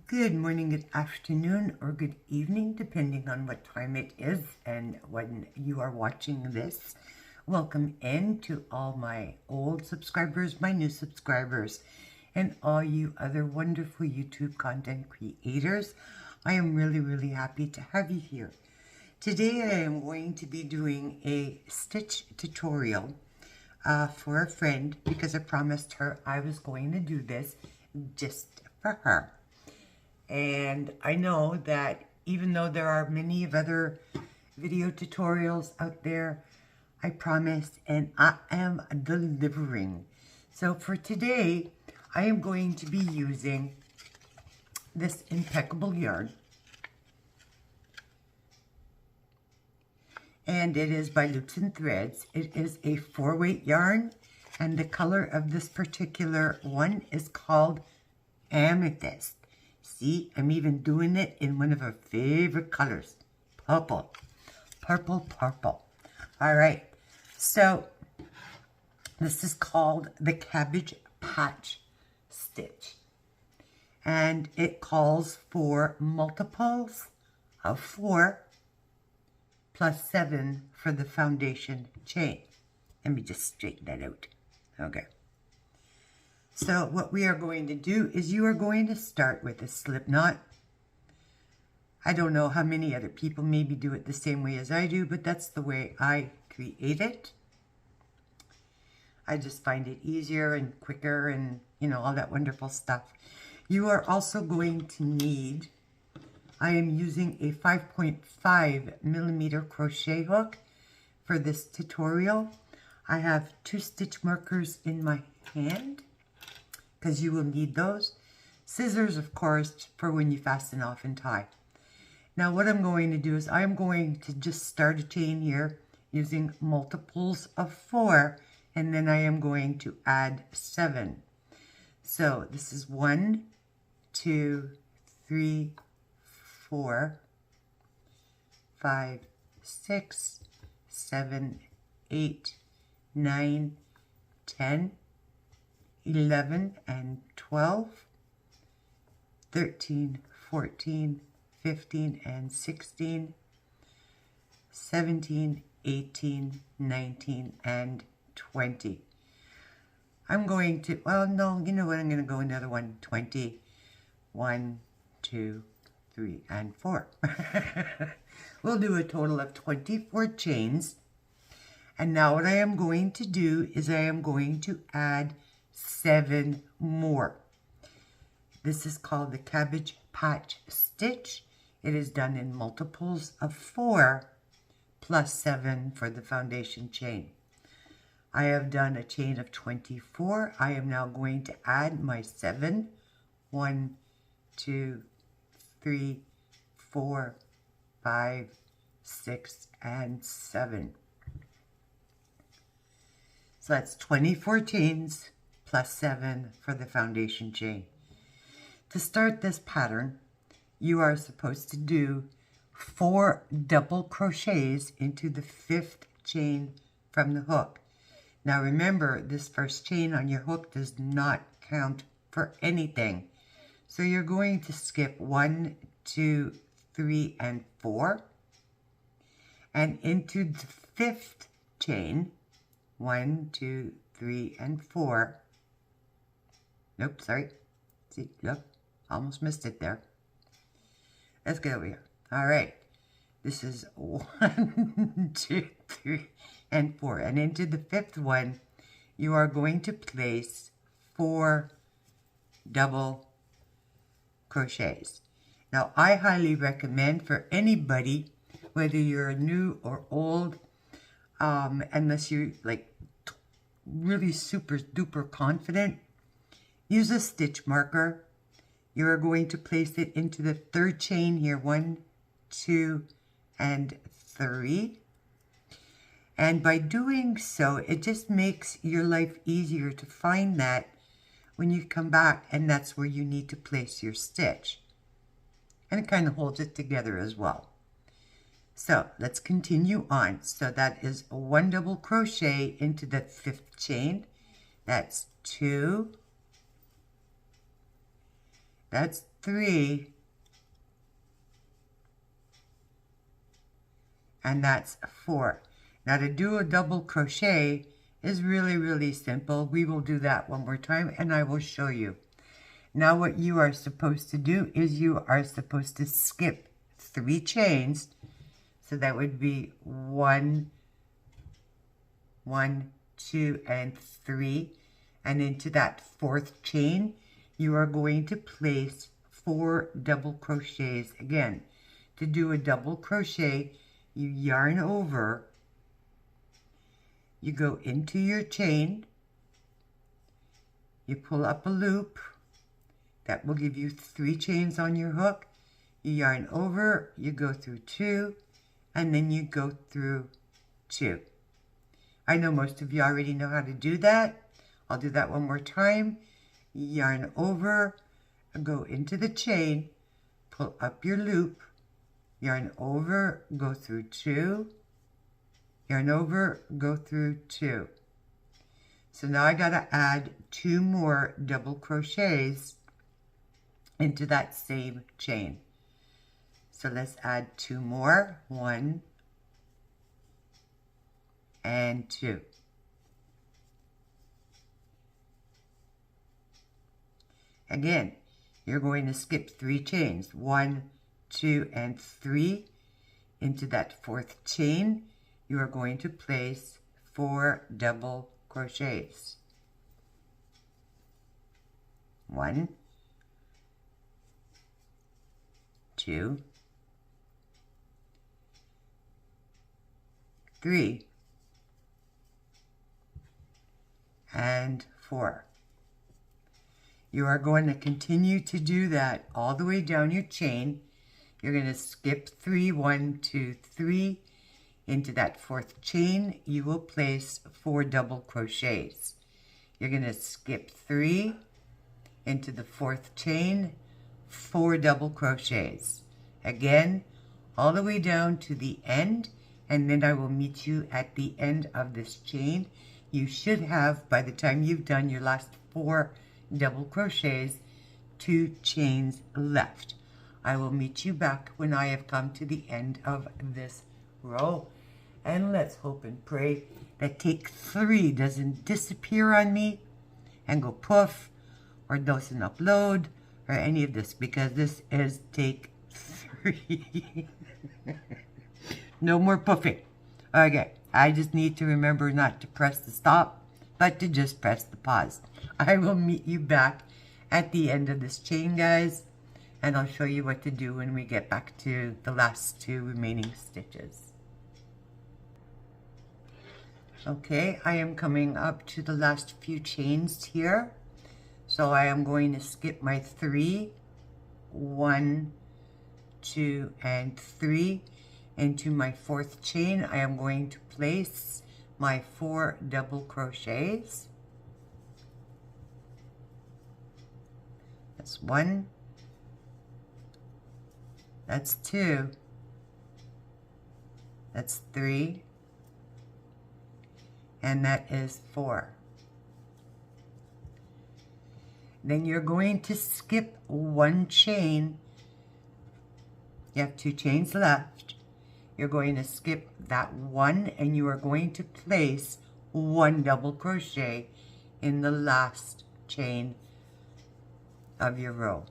Good morning, good afternoon, or good evening, depending on what time it is and when you are watching this. Welcome in to all my old subscribers, my new subscribers, and all you other wonderful YouTube content creators. I am really happy to have you here. Today I am going to be doing a stitch tutorial for a friend because I promised her I was going to do this just for her. And I know that even though there are many of other video tutorials out there, I promise and I am delivering. So for today, I am going to be using this impeccable yarn. And it is by Loops and Threads. It is a 4-weight yarn, and the color of this particular one is called Amethyst. See, I'm even doing it in one of our favorite colors, purple. Purple. All right, so this is called the Cabbage Patch Stitch. And it calls for multiples of 4 plus 7 for the foundation chain. Let me just straighten that out. Okay. So what we are going to do is you are going to start with a slip knot. I don't know how many other people maybe do it the same way as I do, but that's the way I create it. I just find it easier and quicker and, you know, all that wonderful stuff. You are also going to need, I am using a 5.5 millimeter crochet hook for this tutorial. I have 2 stitch markers in my hand, because you will need those. Scissors, of course, for when you fasten off and tie. Now what I'm going to do is I'm going to just start a chain here using multiples of 4, and then I am going to add 7. So this is 1, 2, 3, 4, 5, 6, 7, 8, 9, 10, 11 and 12, 13, 14, 15 and 16, 17, 18, 19 and 20. I'm going to, well, no, you know what, I'm going to go another one, 20, 1, 2, 3, and 4. We'll do a total of 24 chains. And now what I am going to do is I am going to add 7 more. This is called the Cabbage Patch Stitch. It is done in multiples of 4 plus 7 for the foundation chain. I have done a chain of 24. I am now going to add my 7. 1, 2, 3, 4, 5, 6, and 7. So that's 24 chains plus 7 for the foundation chain. To start this pattern, you are supposed to do 4 double crochets into the 5th chain from the hook. Now remember, this first chain on your hook does not count for anything. So you're going to skip 1, 2, 3, and 4. And into the 5th chain, 1, 2, 3, and 4. Nope, sorry. See, look, almost missed it there. Let's get over here. All right. This is 1, 2, 3, and 4. And into the 5th one, you are going to place 4 double crochets. Now, I highly recommend for anybody, whether you're new or old, unless you're like really super duper confident, use a stitch marker. You are going to place it into the 3rd chain here, 1, 2, and 3. And by doing so, it just makes your life easier to find that when you come back, and that's where you need to place your stitch. And it kind of holds it together as well. So let's continue on. So that is 1 double crochet into the 5th chain. That's 2. That's 3. And that's 4. Now to do a double crochet is really, really simple. We will do that one more time and I will show you. Now what you are supposed to do is you are supposed to skip 3 chains. So that would be 1, 1, 2, and 3. And into that 4th chain, you are going to place 4 double crochets again. To do a double crochet, you yarn over, you go into your chain, you pull up a loop, that will give you 3 chains on your hook, you yarn over, you go through 2, and then you go through 2. I know most of you already know how to do that. I'll do that one more time. Yarn over, go into the chain, pull up your loop, yarn over, go through 2, yarn over, go through 2. So now I got to add 2 more double crochets into that same chain. So let's add 2 more, 1 and 2. Again, you're going to skip 3 chains, 1, 2, and 3. Into that 4th chain, you are going to place 4 double crochets. 1, 2, 3, and 4. You are going to continue to do that all the way down your chain. You're going to skip 3, 1, 2, 3. Into that 4th chain, you will place 4 double crochets. You're going to skip 3 into the 4th chain, 4 double crochets. Again, all the way down to the end, and then I will meet you at the end of this chain. You should have, by the time you've done your last 4 double crochets, 2 chains left. I will meet you back when I have come to the end of this row. And let's hope and pray that take 3 doesn't disappear on me and go poof, or doesn't upload, or any of this, because this is take 3. No more poofing. Okay, I just need to remember not to press the stop, but to just press the pause. I will meet you back at the end of this chain, guys, and I'll show you what to do when we get back to the last 2 remaining stitches. Okay, I am coming up to the last few chains here. So I am going to skip my 3, 1, 2, and 3. Into my 4th chain, I am going to place my 4 double crochets. That's 1. That's 2. That's 3. And that is 4. Then you're going to skip 1 chain. You have 2 chains left. You're going to skip that 1 and you are going to place 1 double crochet in the last chain of your row.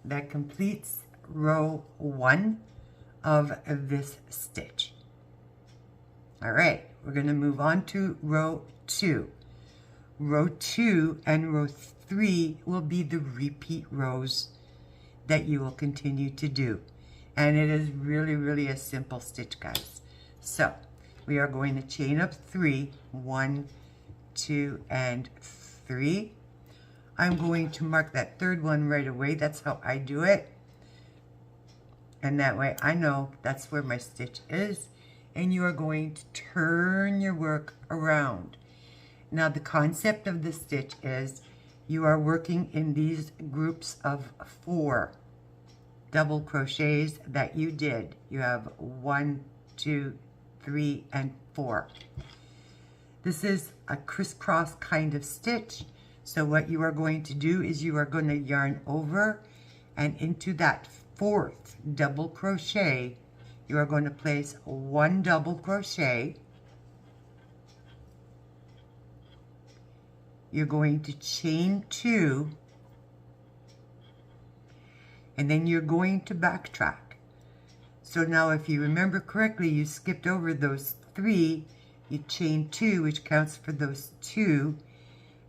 That completes row 1 of this stitch. All right, we're going to move on to row 2. Row 2 and row 3 will be the repeat rows that you will continue to do. And it is really, really a simple stitch, guys. So we are going to chain up 3, 1, 2, and 3. I'm going to mark that 3rd one right away. That's how I do it. And that way I know that's where my stitch is. And you are going to turn your work around. Now the concept of the stitch is you are working in these groups of 4 double crochets that you did. You have 1, 2, 3, and 4. This is a crisscross kind of stitch, So what you are going to do is you are going to yarn over, and into that 4th double crochet, you are going to place 1 double crochet. You're going to chain 2, and then you're going to backtrack. So now if you remember correctly, you skipped over those 3, you chain 2, which counts for those 2,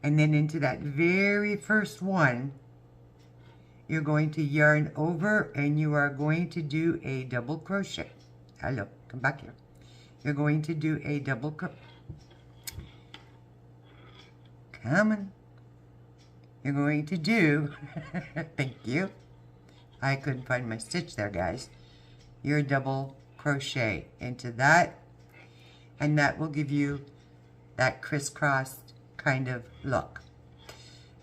and then into that very first one, you're going to yarn over, and you are going to do a double crochet. Hello, come back here. You're going to do a double crochet. Come on. You're going to do, thank you. I couldn't find my stitch there, guys. Your double crochet into that, and that will give you that crisscrossed kind of look.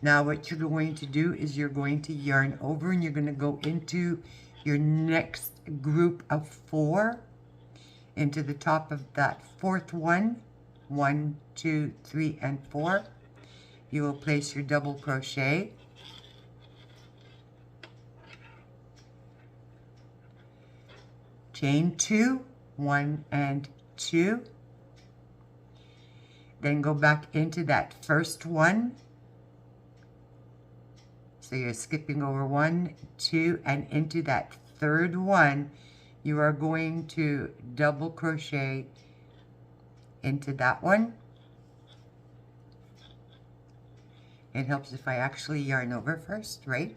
Now what you're going to do is you're going to yarn over, and you're going to go into your next group of 4, into the top of that 4th one. 1, 2, 3, and 4. You will place your double crochet. Chain 2, 1 and 2. Then go back into that first one. So you're skipping over 1, 2, and into that 3rd one, you are going to double crochet into that one. It helps if I actually yarn over first, right?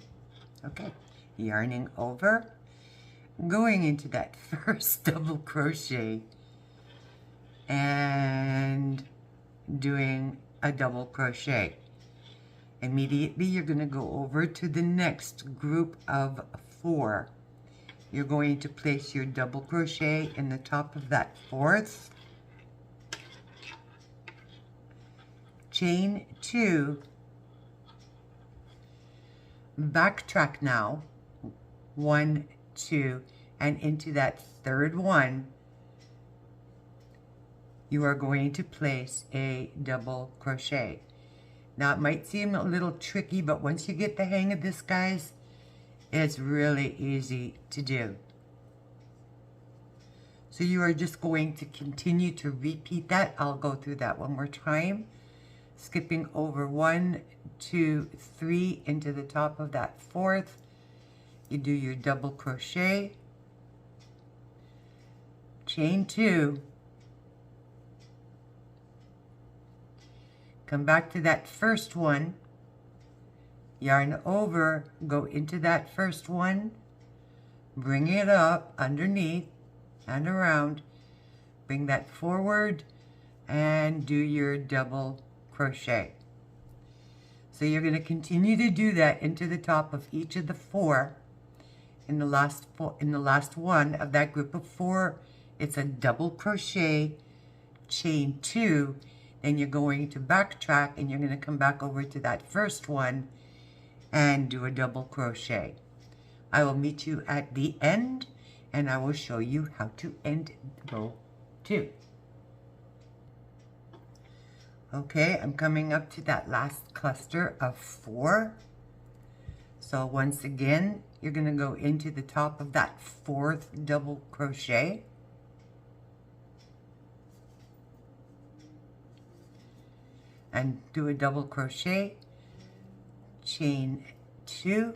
Okay, yarning over, going into that first double crochet, and doing a double crochet. Immediately you're going to go over to the next group of 4. You're going to place your double crochet in the top of that 4th, chain 2, backtrack now, 1, 2, and into that 3rd one, you are going to place a double crochet. Now it might seem a little tricky, but once you get the hang of this, guys, it's really easy to do. So you are just going to continue to repeat that. I'll go through that one more time. Skipping over 1, 2, 3 into the top of that 4th. You do your double crochet, chain 2, come back to that first one, yarn over, go into that first one, bring it up underneath and around, bring that forward, and do your double crochet. So you're going to continue to do that into the top of each of the 4. In the last one of that group of 4, it's a double crochet, chain 2, then you're going to backtrack, and you're going to come back over to that first one and do a double crochet. I will meet you at the end, and I will show you how to end row 2. Okay, I'm coming up to that last cluster of 4. So once again, you're going to go into the top of that 4th double crochet. And do a double crochet, chain 2.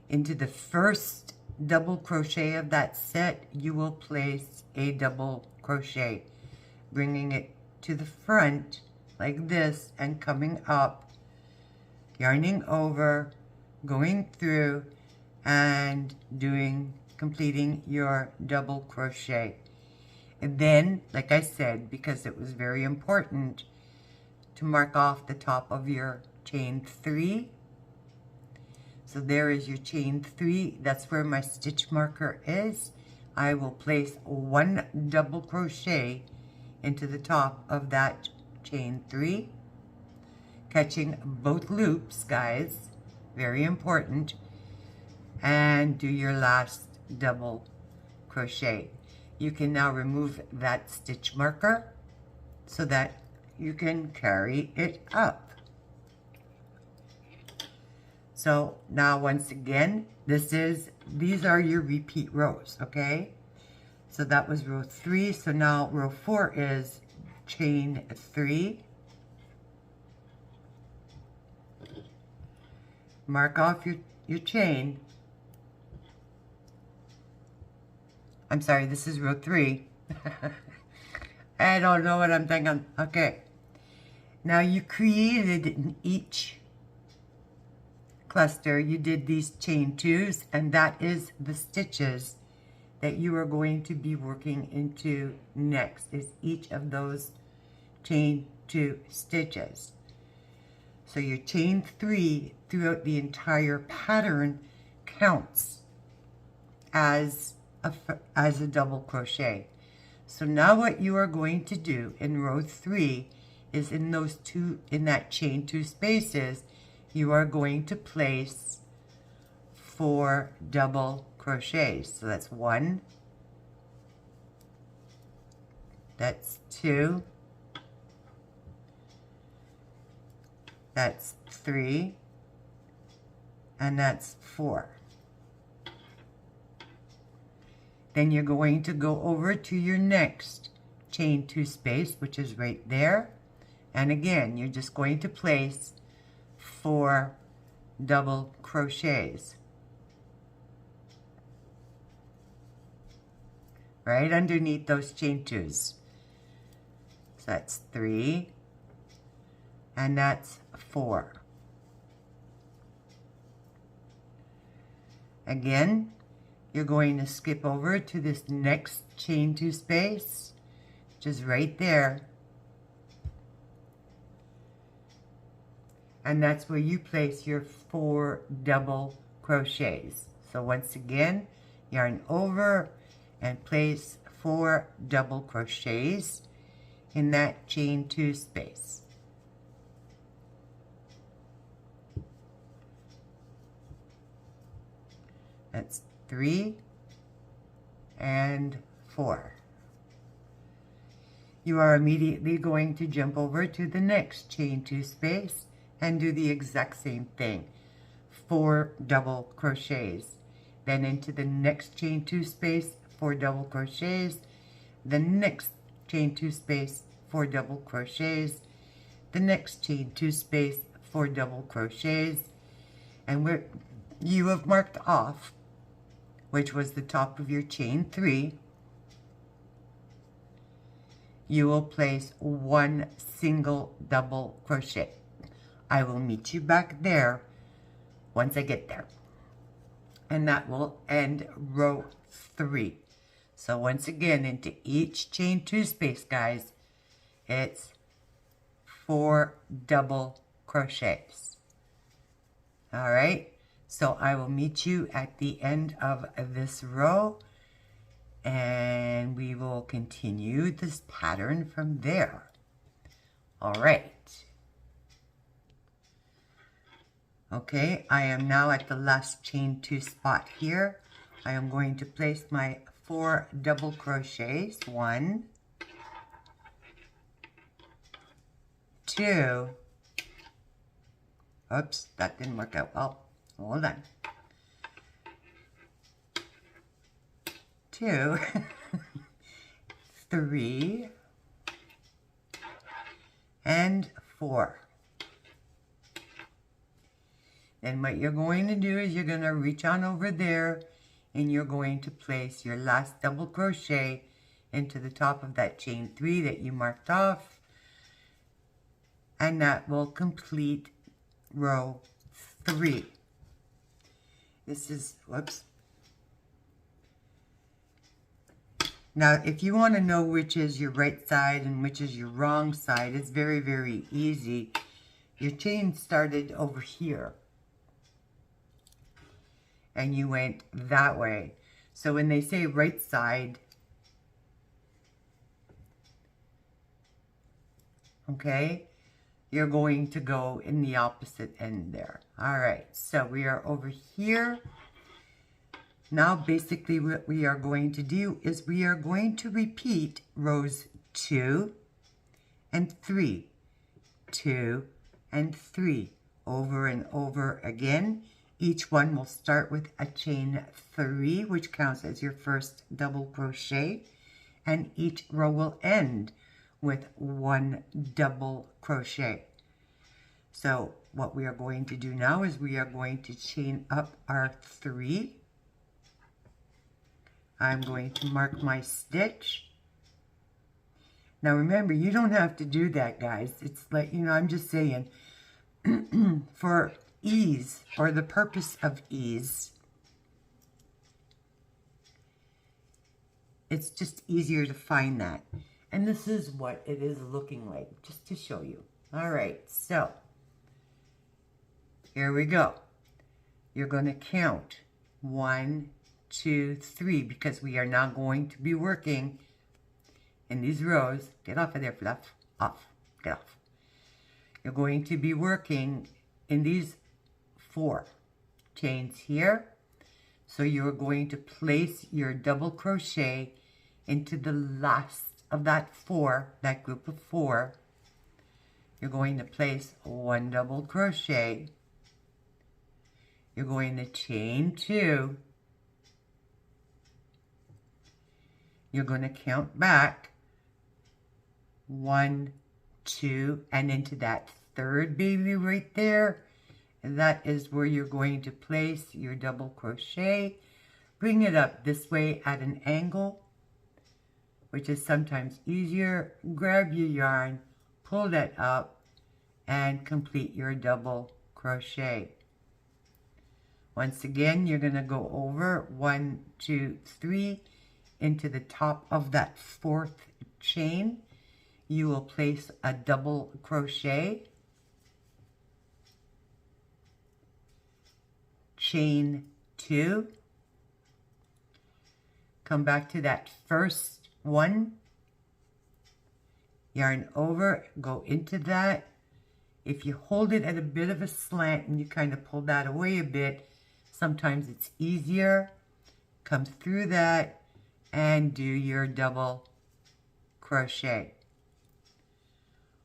Into the first double crochet of that set, you will place a double crochet, bringing it to the front like this and coming up, yarning over, going through, and completing your double crochet. And then, like I said, because it was very important to mark off the top of your chain 3. So there is your chain 3. That's where my stitch marker is. I will place 1 double crochet into the top of that chain 3, catching both loops, guys, very important, and do your last double crochet. You can now remove that stitch marker so that you can carry it up. So now once again, these are your repeat rows, okay? So that was row 3. So now row 4 is chain 3. Mark off your chain. I'm sorry, this is row 3. I don't know what I'm thinking. Okay. Now you created in each cluster, you did these chain 2s, and that is the stitches that you are going to be working into next, is each of those chain 2 stitches. So your chain 3 throughout the entire pattern counts as a double crochet. So now what you are going to do in row 3 is in that chain 2 spaces, you are going to place 4 double crochets. So that's 1, that's 2, that's 3, and that's 4. Then you're going to go over to your next chain 2 space, which is right there. And again, you're just going to place 4 double crochets right underneath those chain 2s. So that's 3, and that's 4. Again, you're going to skip over to this next chain 2 space, which is right there. And that's where you place your 4 double crochets. So once again, yarn over and place 4 double crochets in that chain 2 space. That's 3 and 4. You are immediately going to jump over to the next chain 2 space and do the exact same thing. 4 double crochets. Then into the next chain 2 space, 4 double crochets. The next chain 2 space, 4 double crochets. The next chain 2 space, 4 double crochets. And where you have marked off, which was the top of your chain 3, you will place 1 single double crochet. I will meet you back there once I get there. And that will end row 3. So once again, into each chain 2 space, guys, it's 4 double crochets. All right. So I will meet you at the end of this row, and we will continue this pattern from there. All right. Okay, I am now at the last chain 2 spot here. I am going to place my 4 double crochets. 1, 2. Oops, that didn't work out well. Hold on. 2, 3, and 4. And what you're going to do is you're going to reach on over there and you're going to place your last double crochet into the top of that chain 3 that you marked off. And that will complete row 3. This is, whoops. Now, if you want to know which is your right side and which is your wrong side, it's very, very easy. Your chain started over here. And you went that way. So when they say right side, okay, you're going to go in the opposite end there. All right, so we are over here. Now basically what we are going to do is we are going to repeat rows 2 and 3, 2 and 3, over and over again. Each one will start with a chain 3, which counts as your first double crochet, and each row will end with 1 double crochet. So what we are going to do now is we are going to chain up our 3. I'm going to mark my stitch. Now remember, you don't have to do that, guys. It's like, you know, I'm just saying, for ease, or the purpose of ease, it's just easier to find that. And this is what it is looking like, just to show you. All right, so here we go. You're going to count 1, 2, 3, because we are now going to be working in these rows. Get off of there, Fluff. Off. Get off. You're going to be working in these 4 chains here. So you're going to place your double crochet into the last of that group of 4. You're going to place 1 double crochet. You're going to chain 2. You're going to count back 1, 2, and into that 3rd baby right there. And that is where you're going to place your double crochet. Bring it up this way at an angle, which is sometimes easier. Grab your yarn, pull that up, and complete your double crochet. Once again, you're going to go over 1, 2, 3 into the top of that 4th chain. You will place a double crochet, chain 2, come back to that first one, yarn over, go into that. If you hold it at a bit of a slant and you kind of pull that away a bit, sometimes it's easier. Come through that and do your double crochet.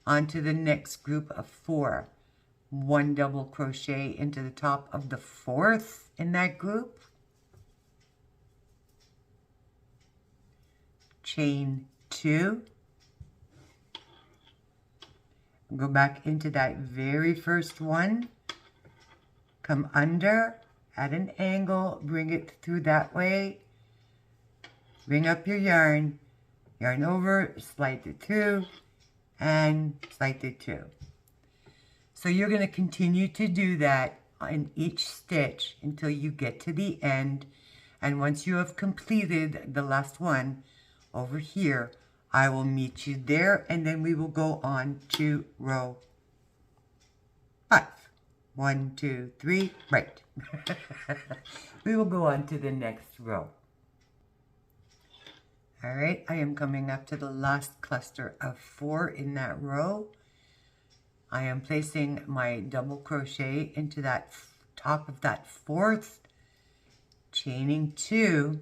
On to the next group of 4. 1 double crochet into the top of the 4th in that group. Chain 2. Go back into that very first one. Come under at an angle, bring it through that way. Bring up your yarn over, slide it through, and slide it through. So you're going to continue to do that in each stitch until you get to the end. And once you have completed the last one over here, I will meet you there, and then we will go on to row 5. 1, 2, 3, right. We will go on to the next row. All right, I am coming up to the last cluster of 4 in that row. I am placing my double crochet into that top of that 4th, chaining 2,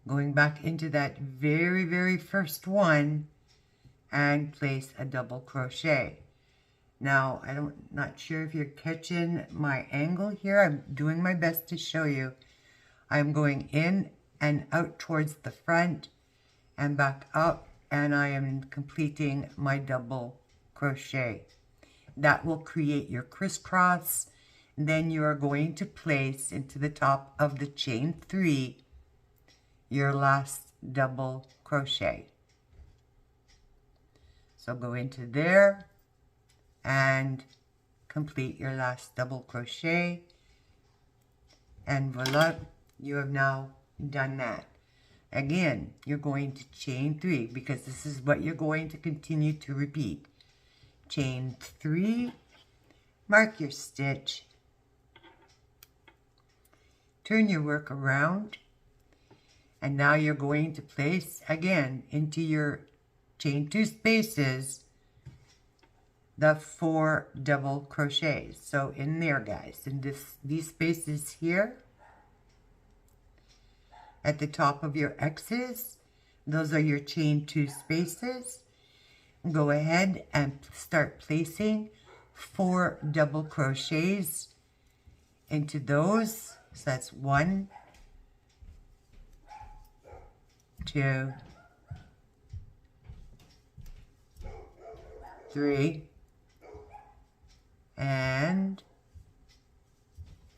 going back into that very first one, and place a double crochet. Now, not sure if you're catching my angle here. I'm doing my best to show you. I'm going in and out towards the front and back up, and I am completing my double crochet. That will create your crisscross. Then you are going to place into the top of the chain 3 your last double crochet. So go into there and complete your last double crochet, and voila, you have now done that. Again, you're going to chain 3 because this is what you're going to continue to repeat. Chain 3, mark your stitch, turn your work around, and now you're going to place again into your chain 2 spaces the 4 double crochets. So in there, guys, in these spaces here, at the top of your X's, those are your chain 2 spaces. Go ahead and start placing 4 double crochets into those. So that's 1, 2, 3, and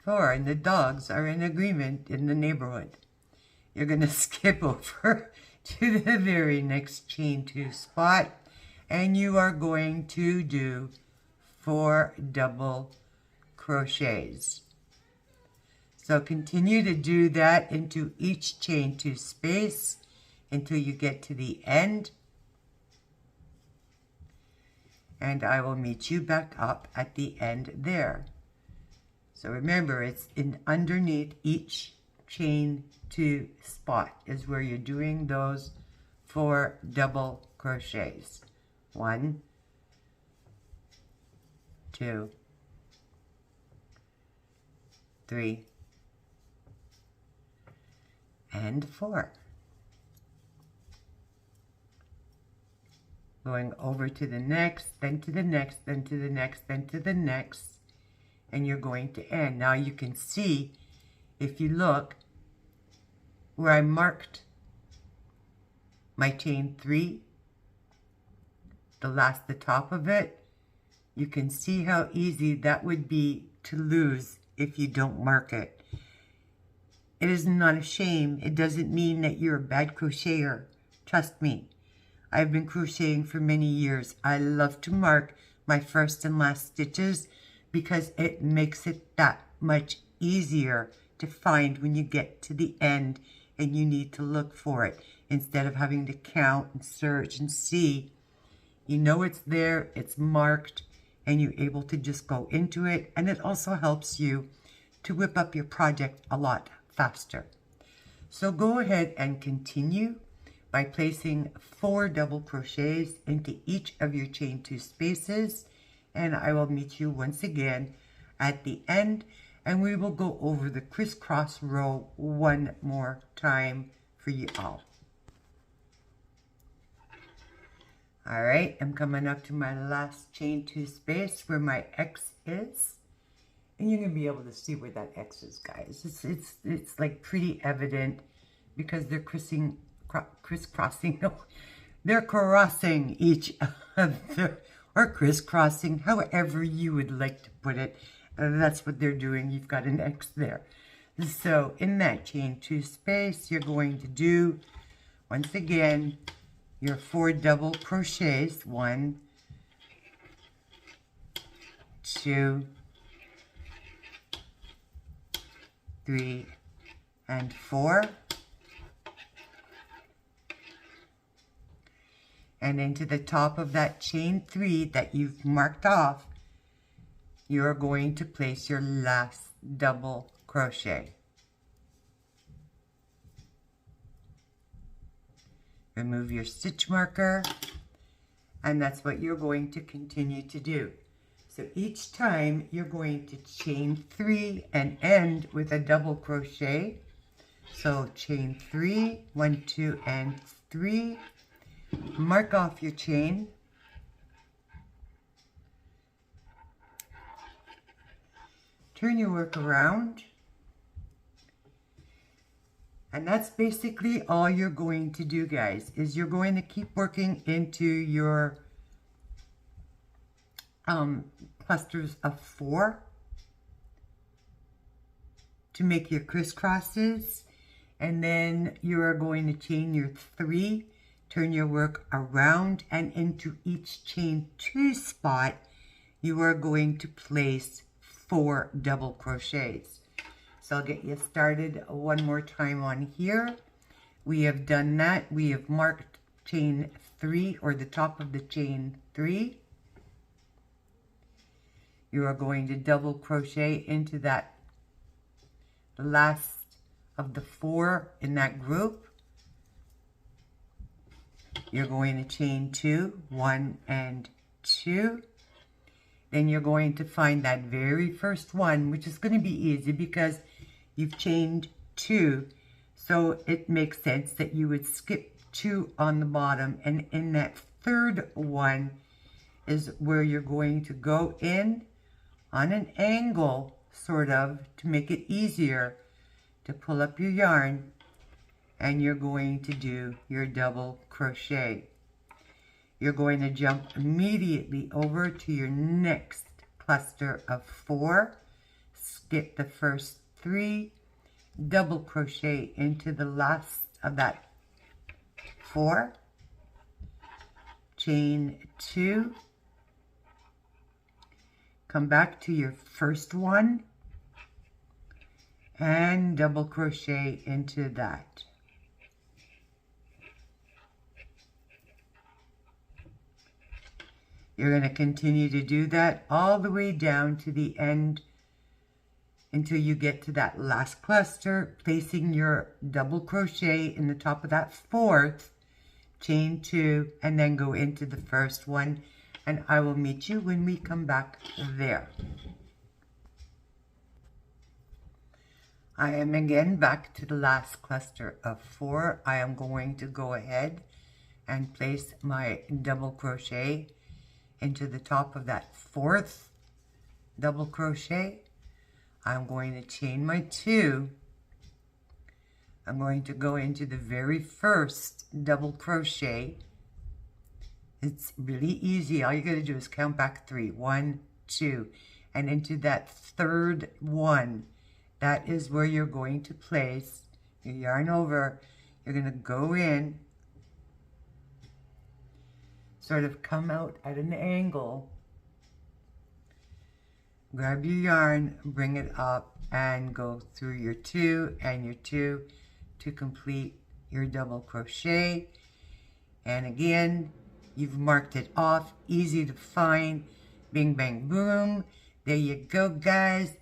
4. And the dogs are in agreement in the neighborhood. You're going to skip over to the very next chain 2 spot, and you are going to do 4 double crochets. So continue to do that into each chain 2 space until you get to the end, and I will meet you back up at the end there. So remember, it's in underneath each chain 2 spot is where you're doing those 4 double crochets. 1, 2, 3, and 4. Going over to the next, then to the next, then to the next, then to the next, and you're going to end. Now you can see, if you look, where I marked my chain 3, the top of it, you can see how easy that would be to lose if you don't mark it. It is not a shame. It doesn't mean that you're a bad crocheter. Trust me. I've been crocheting for many years. I love to mark my first and last stitches because it makes it that much easier to find when you get to the end and you need to look for it, instead of having to count and search and see. You know it's there, it's marked, and you're able to just go into it, and it also helps you to whip up your project a lot faster. So go ahead and continue by placing 4 double crochets into each of your chain 2 spaces, and I will meet you once again at the end, and we will go over the crisscross row one more time for you all. All right, I'm coming up to my last chain 2 space where my X is, and you're gonna be able to see where that X is, guys. It's like pretty evident because they're crisscrossing. No, they're crossing each other, or crisscrossing, however you would like to put it. That's what they're doing. You've got an X there. So in that chain 2 space, you're going to do, once again, your 4 double crochets. 1, 2, 3, and 4. And into the top of that chain 3 that you've marked off, you're going to place your last double crochet. Remove your stitch marker, and that's what you're going to continue to do. So each time you're going to chain 3 and end with a double crochet. So chain 3, 1, 2, and 3. Mark off your chain. Turn your work around. And that's basically all you're going to do, guys, is you're going to keep working into your clusters of 4 to make your crisscrosses, and then you are going to chain your 3, turn your work around, and into each chain 2 spot you are going to place 4 double crochets. So I'll get you started one more time on here. We have done that. We have marked chain 3, or the top of the chain 3. You are going to double crochet into that last of the 4 in that group. You're going to chain 2, 1 and 2. Then you're going to find that very first one, which is going to be easy because you've chained 2, so it makes sense that you would skip 2 on the bottom, and in that third one is where you're going to go in on an angle, sort of, to make it easier to pull up your yarn, and you're going to do your double crochet. You're going to jump immediately over to your next cluster of 4, skip the first 3, double crochet into the last of that 4, chain 2, come back to your first one, and double crochet into that. You're going to continue to do that all the way down to the end until you get to that last cluster, placing your double crochet in the top of that 4th, chain 2, and then go into the first one, and I will meet you when we come back there. I am again back to the last cluster of 4. I am going to go ahead and place my double crochet into the top of that 4th double crochet. I'm going to chain my 2. I'm going to go into the very first double crochet. It's really easy. All you got to do is count back 3. 1, 2, and into that third one. That is where you're going to place your yarn over. You're going to go in, sort of come out at an angle, grab your yarn, bring it up, and go through your 2 and your 2 to complete your double crochet. And again, you've marked it off, easy to find. Bing, bang, boom. There you go, guys.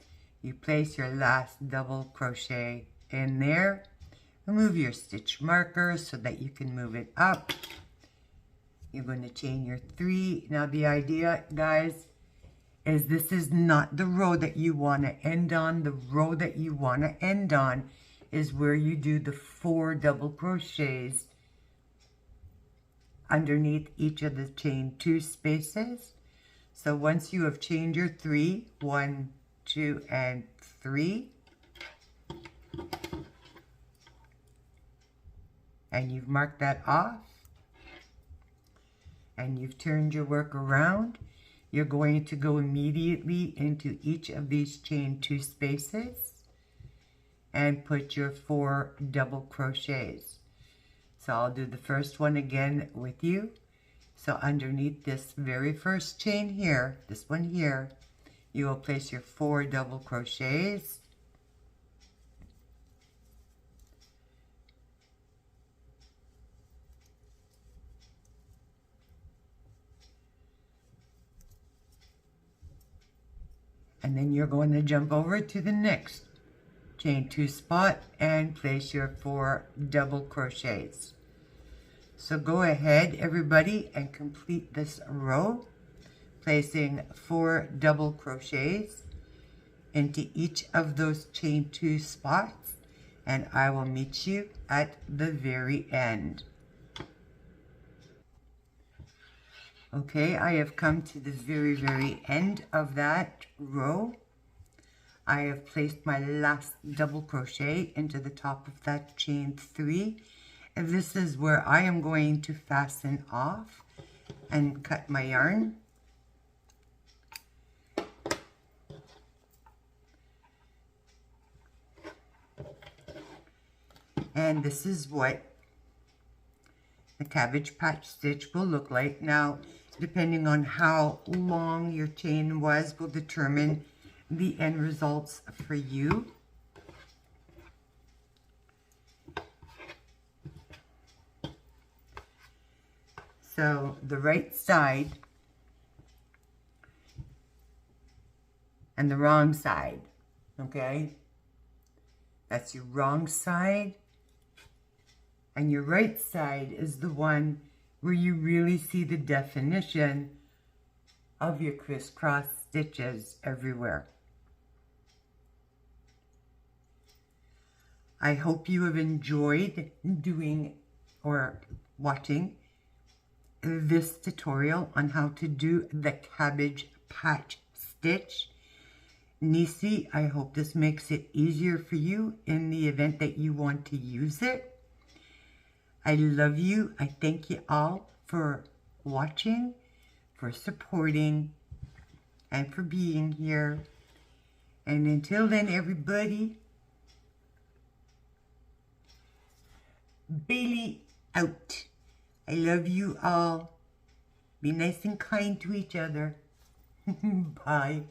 You place your last double crochet in there. Remove your stitch markers so that you can move it up. You're going to chain your 3. Now the idea, guys, is this is not the row that you want to end on. The row that you want to end on is where you do the 4 double crochets underneath each of the chain 2 spaces. So once you have chained your 3, 1, 2, and 3, and you've marked that off, and you've turned your work around, you're going to go immediately into each of these chain 2 spaces and put your 4 double crochets. So I'll do the first one again with you. So underneath this very first chain here, this one here, you will place your 4 double crochets. And then you're going to jump over to the next chain 2 spot and place your 4 double crochets. So go ahead, everybody, and complete this row, placing 4 double crochets into each of those chain 2 spots, and I will meet you at the very end. Okay, I have come to the very end of that row. I have placed my last double crochet into the top of that chain 3, and this is where I am going to fasten off and cut my yarn. And this is what the Cabbage Patch stitch will look like. Now, depending on how long your chain was, will determine the end results for you. So the right side and the wrong side, okay? That's your wrong side. And your right side is the one where you really see the definition of your crisscross stitches everywhere. I hope you have enjoyed doing for watching this tutorial on how to do the Cabbage Patch Stitch. Niese, I hope this makes it easier for you in the event that you want to use it. I love you. I thank you all for watching, for supporting, and for being here. And until then, everybody, Bailey out. I love you all. Be nice and kind to each other. Bye.